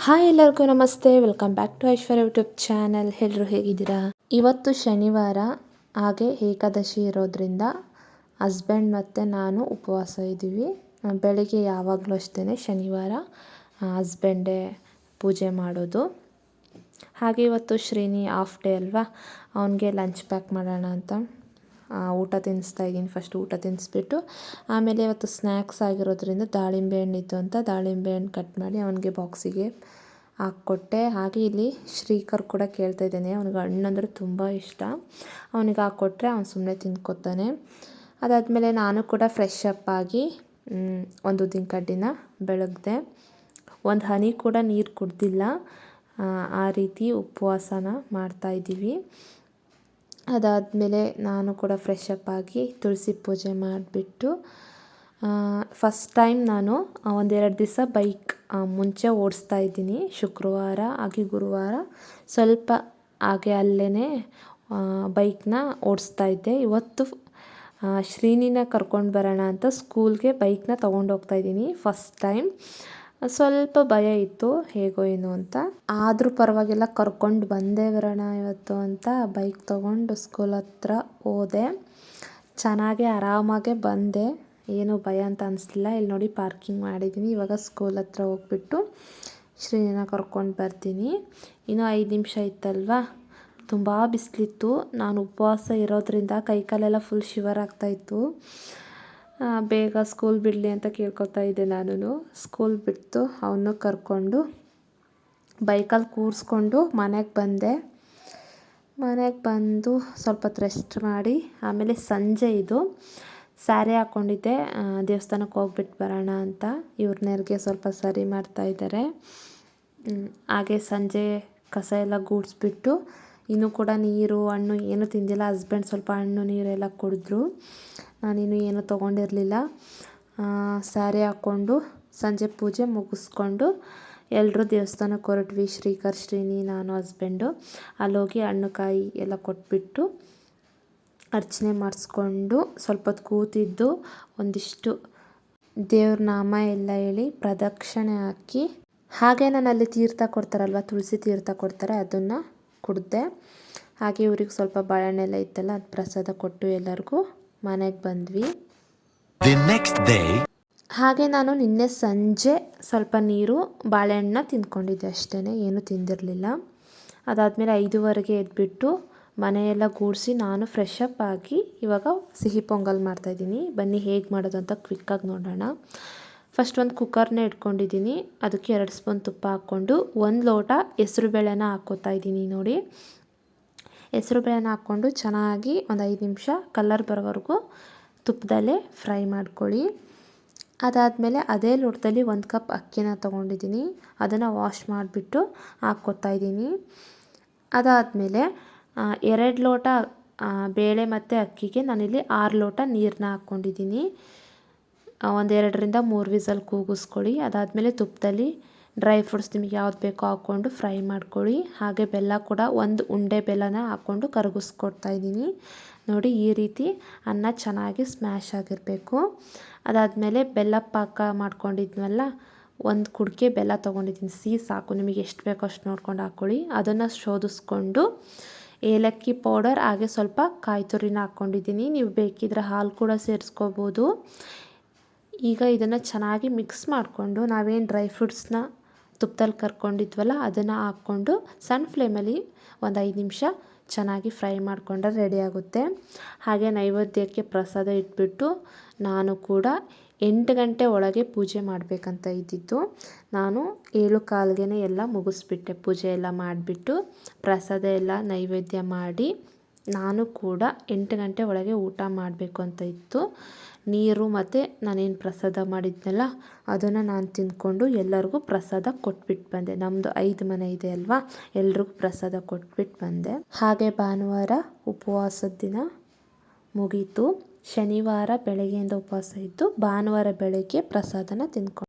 Hi ಎಲ್ಲರಿಗೂ ನಮಸ್ತೆ, welcome back to Aishwarya YouTube channel. ಎಲ್ಲರೂ ಹೇಗಿದ್ದೀರಾ? ಇವತ್ತು ಶನಿವಾರ, ಹಾಗೆ ಏಕಾದಶಿ ಇರೋದ್ರಿಂದ ಹಸ್ಬೆಂಡ್ ಮತ್ತು ನಾನು ಉಪವಾಸ ಇದ್ದೀವಿ. ಬೆಳಿಗ್ಗೆ ಯಾವಾಗಲೂ ಅಷ್ಟೇ ಶನಿವಾರ ಹಸ್ಬೆಂಡೇ ಪೂಜೆ ಮಾಡೋದು. ಹಾಗೆ ಇವತ್ತು ಶ್ರೀನಿ ಆಫ್ ಡೇ ಅಲ್ವಾ, ಅವನಿಗೆ ಲಂಚ್ ಪ್ಯಾಕ್ ಮಾಡೋಣ ಅಂತ ಊಟ ತಿನ್ನಿಸ್ತಾ ಇದ್ದೀನಿ. ಫಸ್ಟ್ ಊಟ ತಿನ್ನಿಸ್ಬಿಟ್ಟು ಆಮೇಲೆ ಇವತ್ತು ಸ್ನ್ಯಾಕ್ಸ್ ಆಗಿರೋದ್ರಿಂದ ದಾಳಿಂಬೆ ಹಣ್ಣಿತ್ತು ಅಂತ ದಾಳಿಂಬೆ ಹಣ್ಣು ಕಟ್ ಮಾಡಿ ಅವನಿಗೆ ಬಾಕ್ಸಿಗೆ ಹಾಕ್ಕೊಟ್ಟೆ. ಹಾಗೆ ಇಲ್ಲಿ ಶ್ರೀಕರ್ ಕೂಡ ಕೇಳ್ತಾ ಇದ್ದೇನೆ, ಅವನಿಗೆ ಹಣ್ಣಂದರೆ ತುಂಬ ಇಷ್ಟ. ಅವನಿಗೆ ಹಾಕ್ಕೊಟ್ರೆ ಅವನು ಸುಮ್ಮನೆ ತಿನ್ಕೋತಾನೆ. ಅದಾದಮೇಲೆ ನಾನು ಕೂಡ ಫ್ರೆಶ್ ಅಪ್ ಆಗಿ ಒಂದು ಉದ್ದಿನ ಕಡ್ಡಿನ ಬೆಳಗ್ದೆ. ಒಂದು ಹನಿ ಕೂಡ ನೀರು ಕುಡ್ದಿಲ್ಲ, ಆ ರೀತಿ ಉಪವಾಸನ ಮಾಡ್ತಾಯಿದ್ದೀವಿ. ಅದಾದಮೇಲೆ ನಾನು ಕೂಡ ಫ್ರೆಶ್ ಅಪ್ ಆಗಿ ತುಳಸಿ ಪೂಜೆ ಮಾಡಿಬಿಟ್ಟು ಫಸ್ಟ್ ಟೈಮ್ ನಾನು ಒಂದೆರಡು ದಿವಸ ಬೈಕ್ ಮುಂಚೆ ಓಡಿಸ್ತಾ ಇದ್ದೀನಿ. ಶುಕ್ರವಾರ ಹಾಗೆ ಗುರುವಾರ ಸ್ವಲ್ಪ ಹಾಗೆ ಅಲ್ಲೇ ಬೈಕ್ನ ಓಡಿಸ್ತಾ ಇದ್ದೆ. ಇವತ್ತು ಶ್ರೀನಿನ ಕರ್ಕೊಂಡು ಬರೋಣ ಅಂತ ಸ್ಕೂಲ್ಗೆ ಬೈಕ್ನ ತೊಗೊಂಡೋಗ್ತಾ ಇದ್ದೀನಿ. ಫಸ್ಟ್ ಟೈಮ್ ಸ್ವಲ್ಪ ಭಯ ಇತ್ತು, ಹೇಗೋ ಏನು ಅಂತ. ಆದರೂ ಪರವಾಗಿಲ್ಲ, ಕರ್ಕೊಂಡು ಬಂದೇ ಬರೋಣ ಇವತ್ತು ಅಂತ ಬೈಕ್ ತೊಗೊಂಡು ಸ್ಕೂಲ್ ಹತ್ರ ಹೋದೆ. ಚೆನ್ನಾಗೇ ಆರಾಮಾಗೆ ಬಂದೆ, ಏನೂ ಭಯ ಅಂತ ಅನಿಸ್ಲಿಲ್ಲ. ಇಲ್ಲಿ ನೋಡಿ ಪಾರ್ಕಿಂಗ್ ಮಾಡಿದ್ದೀನಿ. ಇವಾಗ ಸ್ಕೂಲ್ ಹತ್ರ ಹೋಗ್ಬಿಟ್ಟು ಶ್ರೀನಿನ ಕರ್ಕೊಂಡು ಬರ್ತೀನಿ. ಇನ್ನೂ 5 ನಿಮಿಷ ಇತ್ತಲ್ವ, ತುಂಬ ಬಿಸಿಲಿತ್ತು. ನಾನು ಉಪವಾಸ ಇರೋದ್ರಿಂದ ಕೈಕಾಲೆಲ್ಲ ಫುಲ್ ಶಿವರ್ ಆಗ್ತಾಯಿತ್ತು. ಬೇಗ ಸ್ಕೂಲ್ ಬಿಡಲಿ ಅಂತ ಕೇಳ್ಕೊತಾ ಇದ್ದೆ. ನಾನು ಸ್ಕೂಲ್ ಬಿಟ್ಟು ಅವನು ಕರ್ಕೊಂಡು ಬೈಕಲ್ಲಿ ಕೂರಿಸ್ಕೊಂಡು ಮನೆಗೆ ಬಂದೆ. ಮನೆಗೆ ಬಂದು ಸ್ವಲ್ಪ ಹೊತ್ತು ರೆಸ್ಟ್ ಮಾಡಿ ಆಮೇಲೆ ಸಂಜೆ ಇದು ಸ್ಯಾರಿ ಹಾಕ್ಕೊಂಡಿದ್ದೆ, ದೇವಸ್ಥಾನಕ್ಕೆ ಹೋಗ್ಬಿಟ್ಟು ಬರೋಣ ಅಂತ. ಇವ್ರ ನೆರಿಗೆ ಸ್ವಲ್ಪ ಸರಿ ಮಾಡ್ತಾಯಿದ್ದಾರೆ. ಹಾಗೆ ಸಂಜೆ ಕಸ ಎಲ್ಲ ಗೂಡಿಸ್ಬಿಟ್ಟು ಇನ್ನೂ ಕೂಡ ನೀರು ಹಣ್ಣು ಏನೂ ತಿಂದಿಲ್ಲ. ಹಸ್ಬೆಂಡ್ ಸ್ವಲ್ಪ ಹಣ್ಣು ನೀರೆಲ್ಲ ಕುಡಿದ್ರು, ನಾನಿನ್ನೂ ಏನೂ ತೊಗೊಂಡಿರಲಿಲ್ಲ. ಸ್ಯಾರಿ ಹಾಕ್ಕೊಂಡು ಸಂಜೆ ಪೂಜೆ ಮುಗಿಸ್ಕೊಂಡು ಎಲ್ಲರೂ ದೇವಸ್ಥಾನಕ್ಕೆ ಹೊರಟ್ವಿ. ಶ್ರೀಕರ್, ಶ್ರೀನಿ, ನಾನು, ಹಸ್ಬೆಂಡು. ಅಲ್ಲೋಗಿ ಹಣ್ಣು ಕಾಯಿ ಎಲ್ಲ ಕೊಟ್ಬಿಟ್ಟು ಅರ್ಚನೆ ಮಾಡಿಸ್ಕೊಂಡು ಸ್ವಲ್ಪ ಹೊತ್ತು ಕೂತಿದ್ದು ಒಂದಿಷ್ಟು ದೇವ್ರ ನಾಮ ಎಲ್ಲ ಹೇಳಿ ಪ್ರದಕ್ಷಿಣೆ ಹಾಕಿ, ಹಾಗೆ ನಾನು ಅಲ್ಲಿ ತೀರ್ಥ ಕೊಡ್ತಾರಲ್ವ, ತುಳಸಿ ತೀರ್ಥ ಕೊಡ್ತಾರೆ, ಅದನ್ನು ಕುಡಿದೆ. ಹಾಗೆ ಇವ್ರಿಗೆ ಸ್ವಲ್ಪ ಬಾಳೆಹಣ್ಣೆಲ್ಲ ಇತ್ತಲ್ಲ, ಅದು ಪ್ರಸಾದ ಕೊಟ್ಟು ಎಲ್ಲರಿಗೂ ಮನೆಗೆ ಬಂದ್ವಿ. ಹಾಗೆ ನಾನು ನಿನ್ನೆ ಸಂಜೆ ಸ್ವಲ್ಪ ನೀರು ಬಾಳೆಹಣ್ಣನ್ನ ತಿಂದ್ಕೊಂಡಿದ್ದೆ ಅಷ್ಟೇ, ಏನೂ ತಿಂದಿರಲಿಲ್ಲ. ಅದಾದಮೇಲೆ 5:15 ಎದ್ಬಿಟ್ಟು ಮನೆಯೆಲ್ಲ ಗೂಡಿಸಿ ನಾನು ಫ್ರೆಶ್ ಅಪ್ ಆಗಿ ಇವಾಗ ಸಿಹಿ ಪೊಂಗಲ್ ಮಾಡ್ತಾಯಿದ್ದೀನಿ. ಬನ್ನಿ ಹೇಗೆ ಮಾಡೋದು ಅಂತ ಕ್ವಿಕ್ಕಾಗಿ ನೋಡೋಣ. ಫಸ್ಟ್ ಒಂದು ಕುಕ್ಕರ್ನ ಇಟ್ಕೊಂಡಿದ್ದೀನಿ. ಅದಕ್ಕೆ 2 ಸ್ಪೂನ್ ತುಪ್ಪ ಹಾಕ್ಕೊಂಡು 1 ಲೋಟ ಹೆಸರುಬೇಳೆನ ಹಾಕ್ಕೋತಾ ಇದ್ದೀನಿ. ನೋಡಿ, ಹೆಸರುಬೇಳೆನ ಹಾಕ್ಕೊಂಡು ಚೆನ್ನಾಗಿ ಒಂದು 5 ನಿಮಿಷ ಕಲರ್ ಬರೋವರೆಗೂ ತುಪ್ಪದಲ್ಲೇ ಫ್ರೈ ಮಾಡ್ಕೊಳ್ಳಿ. ಅದಾದಮೇಲೆ ಅದೇ ಲೋಟದಲ್ಲಿ 1 ಕಪ್ ಅಕ್ಕಿನ ತೊಗೊಂಡಿದ್ದೀನಿ, ಅದನ್ನು ವಾಶ್ ಮಾಡಿಬಿಟ್ಟು ಹಾಕ್ಕೋತಾ ಇದ್ದೀನಿ. ಅದಾದಮೇಲೆ 2 ಲೋಟ ಬೇಳೆ ಮತ್ತು ಅಕ್ಕಿಗೆ ನಾನಿಲ್ಲಿ 6 ಲೋಟ ನೀರನ್ನ ಹಾಕ್ಕೊಂಡಿದ್ದೀನಿ. 1-2ರಿಂದ 3 ವಿಸಲ್ ಕೂಗಿಸ್ಕೊಳ್ಳಿ. ಅದಾದಮೇಲೆ ತುಪ್ಪದಲ್ಲಿ ಡ್ರೈ ಫ್ರೂಟ್ಸ್ ನಿಮಗೆ ಯಾವ್ದು ಬೇಕೋ ಹಾಕ್ಕೊಂಡು ಫ್ರೈ ಮಾಡ್ಕೊಳ್ಳಿ. ಹಾಗೆ ಬೆಲ್ಲ ಕೂಡ 1 ಉಂಡೆ ಬೆಲ್ಲನ ಹಾಕ್ಕೊಂಡು ಕರಗಿಸ್ಕೊಡ್ತಾ ಇದ್ದೀನಿ. ನೋಡಿ, ಈ ರೀತಿ ಅನ್ನ ಚೆನ್ನಾಗಿ ಸ್ಮ್ಯಾಶ್ ಆಗಿರಬೇಕು. ಅದಾದಮೇಲೆ ಬೆಲ್ಲ ಪಾಕ ಮಾಡ್ಕೊಂಡಿದ್ವಲ್ಲ, 1 ಕುಡಿಕೆ ಬೆಲ್ಲ ತೊಗೊಂಡಿದ್ದೀನಿ. ಸಿಹಿ ಸಾಕು, ನಿಮಗೆ ಎಷ್ಟು ಬೇಕೋ ಅಷ್ಟು ನೋಡ್ಕೊಂಡು ಹಾಕ್ಕೊಳ್ಳಿ. ಅದನ್ನು ಶೋಧಿಸ್ಕೊಂಡು ಏಲಕ್ಕಿ ಪೌಡರ್ ಹಾಗೆ ಸ್ವಲ್ಪ ಕಾಯಿ ತುರಿನ ಹಾಕ್ಕೊಂಡಿದ್ದೀನಿ. ನೀವು ಬೇಕಿದ್ರೆ ಹಾಲು ಕೂಡ ಸೇರಿಸ್ಕೋಬೋದು. ಈಗ ಇದನ್ನು ಚೆನ್ನಾಗಿ ಮಿಕ್ಸ್ ಮಾಡಿಕೊಂಡು ನಾವೇನು ಡ್ರೈ ಫ್ರೂಟ್ಸ್ನ ತುಪ್ಪದಲ್ಲಿ ಕರ್ಕೊಂಡಿದ್ವಲ್ಲ ಅದನ್ನು ಹಾಕ್ಕೊಂಡು ಸಣ್ಣ ಫ್ಲೇಮಲ್ಲಿ ಒಂದು 5 ನಿಮಿಷ ಚೆನ್ನಾಗಿ ಫ್ರೈ ಮಾಡಿಕೊಂಡ್ರೆ ರೆಡಿ ಆಗುತ್ತೆ. ಹಾಗೆ ನೈವೇದ್ಯಕ್ಕೆ ಪ್ರಸಾದ ಇಟ್ಬಿಟ್ಟು ನಾನು ಕೂಡ 8 ಗಂಟೆ ಒಳಗೆ ಪೂಜೆ ಮಾಡಬೇಕಂತ ಇದ್ದಿದ್ದು. ನಾನು 7:15ಗೆ ಎಲ್ಲ ಮುಗಿಸ್ಬಿಟ್ಟೆ. ಪೂಜೆ ಎಲ್ಲ ಮಾಡಿಬಿಟ್ಟು ಪ್ರಸಾದ ಎಲ್ಲ ನೈವೇದ್ಯ ಮಾಡಿ ನಾನು ಕೂಡ 8 ಗಂಟೆ ಒಳಗೆ ಊಟ ಮಾಡಬೇಕು ಅಂತ ಇತ್ತು. ನೀರು ಮತ್ತು ನಾನೇನು ಪ್ರಸಾದ ಮಾಡಿದ್ನಲ್ಲ ಅದನ್ನು ನಾನು ತಿಂದ್ಕೊಂಡು ಎಲ್ಲರಿಗೂ ಪ್ರಸಾದ ಕೊಟ್ಬಿಟ್ಟು ಬಂದೆ. ನಮ್ಮದು 5 ಮನೆ ಇದೆ ಅಲ್ವಾ, ಎಲ್ರಿಗೂ ಪ್ರಸಾದ ಕೊಟ್ಬಿಟ್ಟು ಬಂದೆ. ಹಾಗೆ ಭಾನುವಾರ ಉಪವಾಸದ ದಿನ ಮುಗೀತು. ಶನಿವಾರ ಬೆಳಗ್ಗೆಯಿಂದ ಉಪವಾಸ ಇದ್ದು ಭಾನುವಾರ ಬೆಳಗ್ಗೆ ಪ್ರಸಾದನ ತಿಂದ್ಕೊಂಡು